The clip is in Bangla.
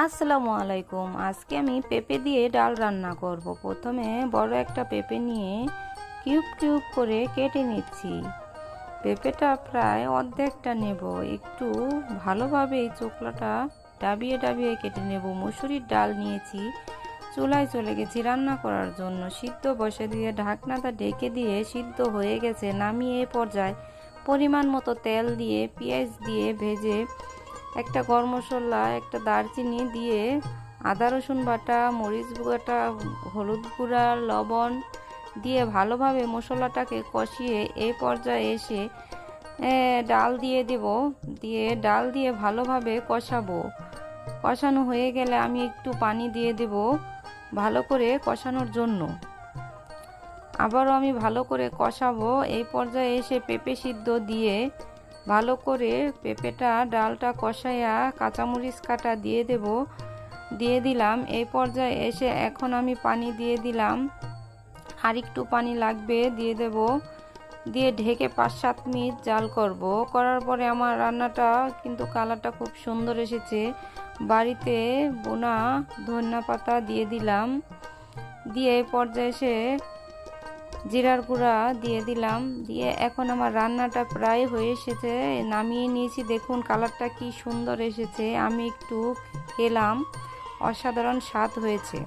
আসসালামু আলাইকুম। আজকে আমি পেঁপে দিয়ে ডাল রান্না করব। প্রথমে বড় একটা পেঁপে নিয়ে কিউব কিউব করে কেটে নিচ্ছি। পেঁপেটা প্রায় অর্ধেকটা নেব। একটু ভালোভাবে এই চোকলাটা ডাবিয়ে ডাবিয়ে কেটে নেব। মসুরির ডাল নিয়েছি, চুলায় চলে গেছি রান্না করার জন্য। সিদ্ধ বসে দিয়ে ঢাকনাটা ঢেকে দিয়ে সিদ্ধ হয়ে গেছে। নামিয়ে এই পর্যায়ে পরিমাণ মতো তেল দিয়ে পেঁয়াজ দিয়ে ভেজে একটা গরম মশলা, একটা দারচিনি দিয়ে আদা রসুন বাটা, মরিচ বাটা, হলুদ গুঁড়া, লবণ দিয়ে ভালোভাবে মশলাটাকে কষিয়ে এই পর্যায়ে এসে ডাল দিয়ে দেব। দিয়ে ডাল দিয়ে ভালোভাবে কষাবো। কষানো হয়ে গেলে আমি একটু পানি দিয়ে দেব ভালো করে কষানোর জন্য। আবারও আমি ভালো করে কষাবো। এই পর্যায়ে এসে পেঁপে সিদ্ধ দিয়ে ভালো করে পেঁপেটা ডালটা কষাইয়া কাঁচামরিচ কাটা দিয়ে দিলাম। এই পর্যায়ে এসে এখন আমি পানি দিয়ে দিলাম, আর একটু পানি লাগবে দিয়ে দেব। দিয়ে ঢেকে 5-7 মিনিট জাল করব। করার পরে আমার রান্নাটা কিন্তু কালারটা খুব সুন্দর এসেছে। বাড়িতে বোনা ধনিয়া পাতা দিয়ে দিলাম। দিয়ে এই পর্যায়ে এসে জিরার গুঁড়া দিয়ে দিলাম। দিয়ে এখন আমার রান্নাটা প্রায় হয়ে এসেছে, নামিয়ে নিয়েছি। দেখুন কালারটা কি সুন্দর এসেছে। আমি একটু খেলাম, অসাধারণ স্বাদ হয়েছে।